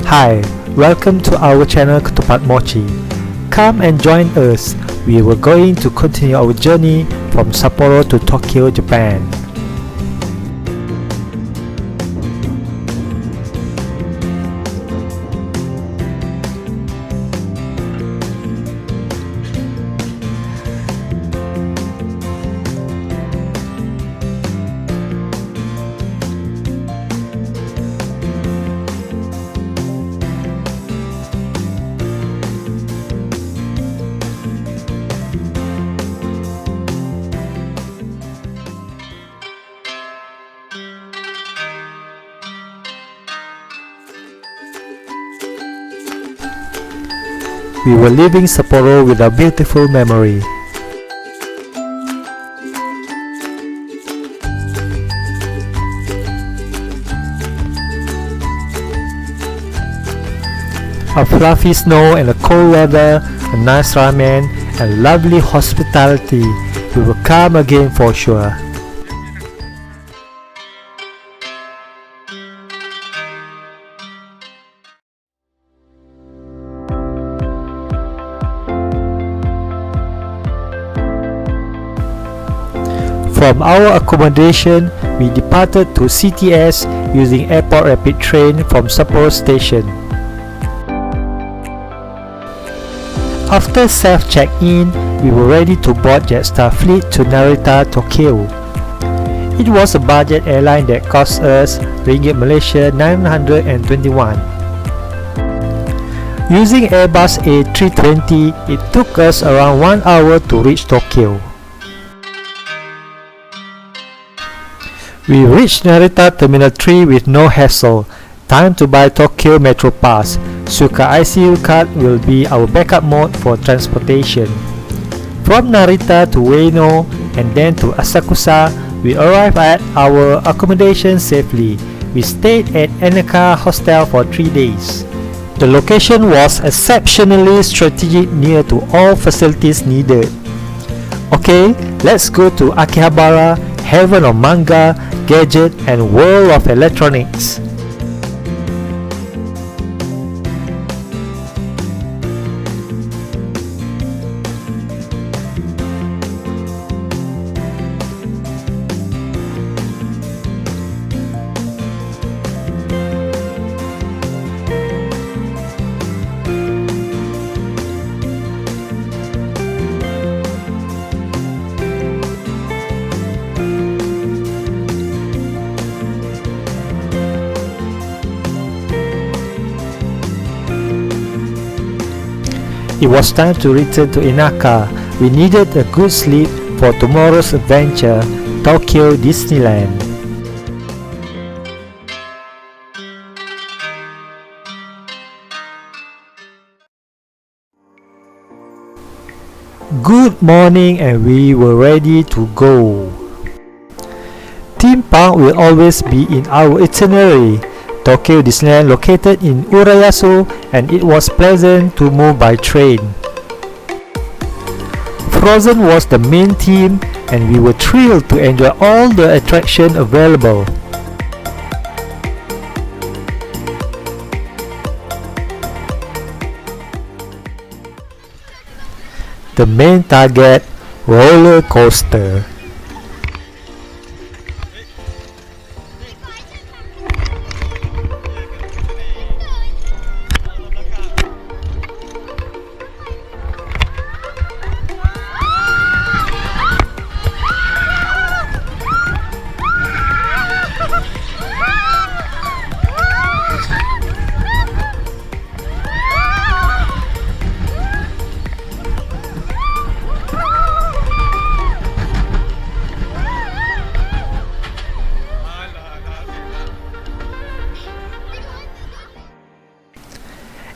Hi, welcome to our channel Ketupat Mochi. Come and join us. We were going to continue our journey from Sapporo to Tokyo, Japan. We were leaving Sapporo with a beautiful memory. A fluffy snow and a cold weather, a nice ramen and lovely hospitality. We will come again for sure. From our accommodation, we departed to CTS using Airport Rapid Train from Sapporo Station. After self-check-in, we were ready to board Jetstar fleet to Narita, Tokyo. It was a budget airline that cost us Ringgit Malaysia 921. Using Airbus A320, it took us around 1 hour to reach Tokyo. We reached Narita Terminal 3 with no hassle. Time to buy Tokyo Metro Pass. Suica ICU card will be our backup mode for transportation. From Narita to Ueno and then to Asakusa, we arrived at our accommodation safely. We stayed at Aneka Hostel for 3 days. The location was exceptionally strategic, near to all facilities needed. Okay, let's go to Akihabara, heaven of manga, gadget and world of electronics. It was time to return to Inaka. We needed a good sleep for tomorrow's adventure, Tokyo Disneyland. Good morning and we were ready to go. Theme park will always be in our itinerary. Tokyo Disneyland located in Urayasu and it was pleasant to move by train. Frozen was the main theme and we were thrilled to enjoy all the attractions available. The main target, roller coaster.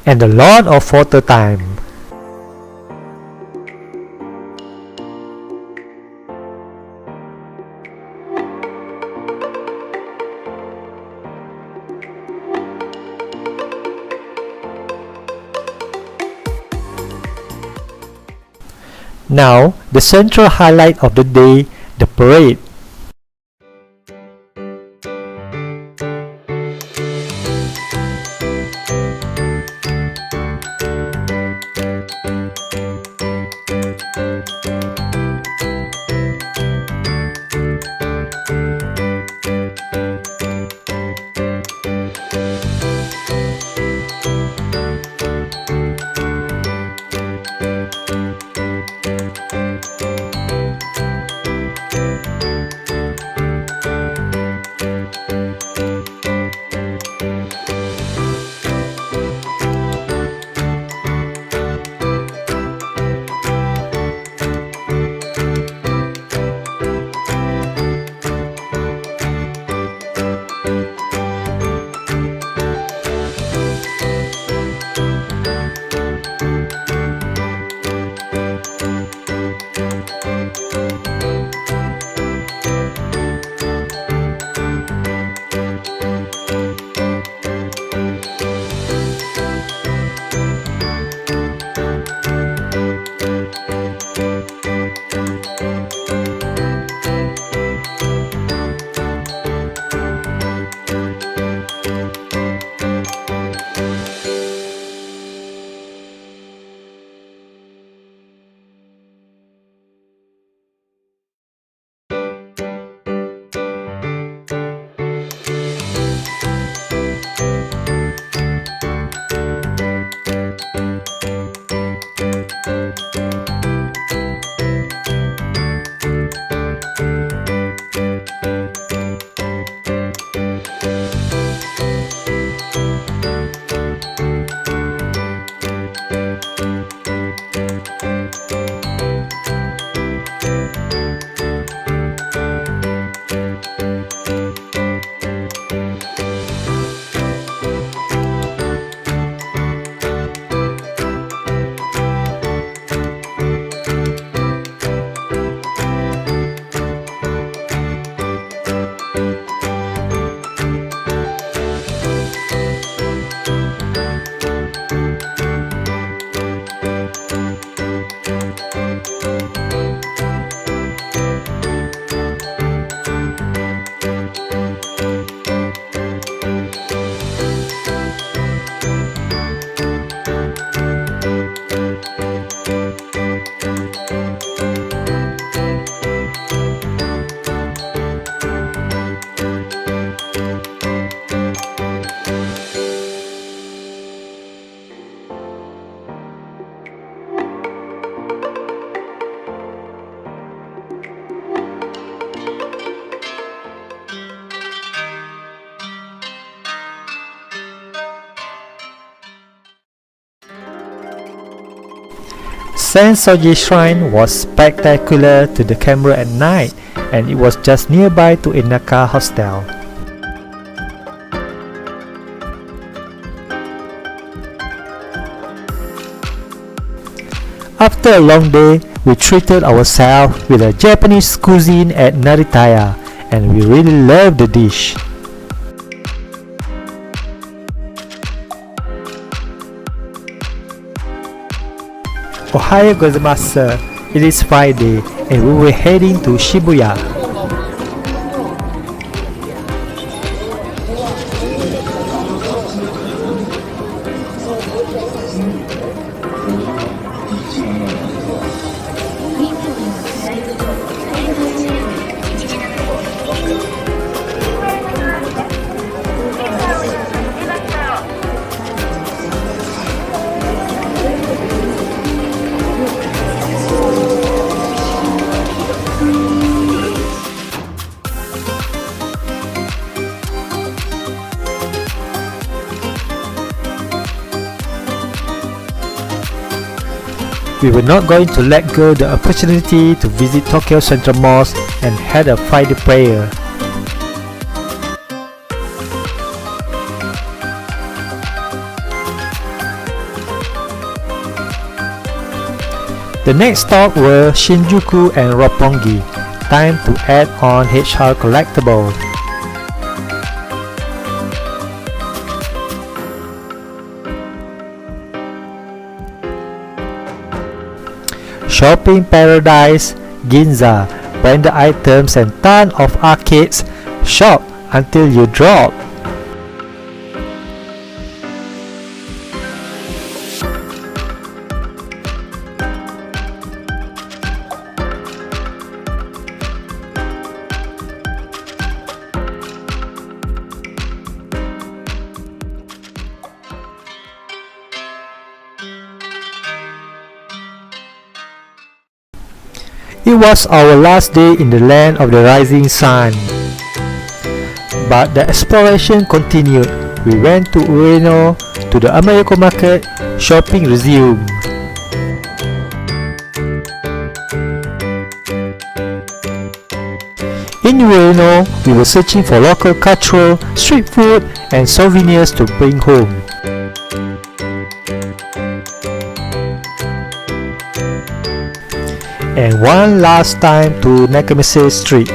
And a lot of photo time. Now, the central highlight of the day, the parade. Sensoji Shrine was spectacular to the camera at night, and it was just nearby to Inaka Hostel. After a long day, we treated ourselves with a Japanese cuisine at Naritaya, and we really loved the dish. Ohayo gozaimasu. It is Friday, and we were heading to Shibuya. We were not going to let go the opportunity to visit Tokyo Central Mosque and had a Friday prayer. The next stop were Shinjuku and Roppongi. Time to add on HR collectible. Shopping paradise Ginza, branded items and ton of arcades. Shop until you drop. It was our last day in the land of the rising sun. But the exploration continued. We went to Ueno, to the Americo market. Shopping resumed. In Ueno, we were searching for local cultural, street food and souvenirs to bring home. And one last time to Nakamise Street.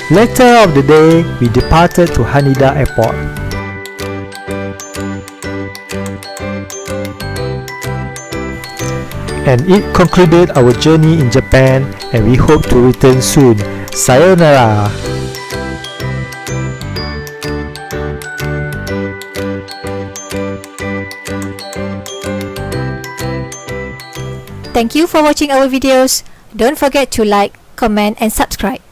Later of the day, we departed to Haneda Airport. And it concluded our journey in Japan, and we hope to return soon. Sayonara! Thank you for watching our videos. Don't forget to like, comment and subscribe.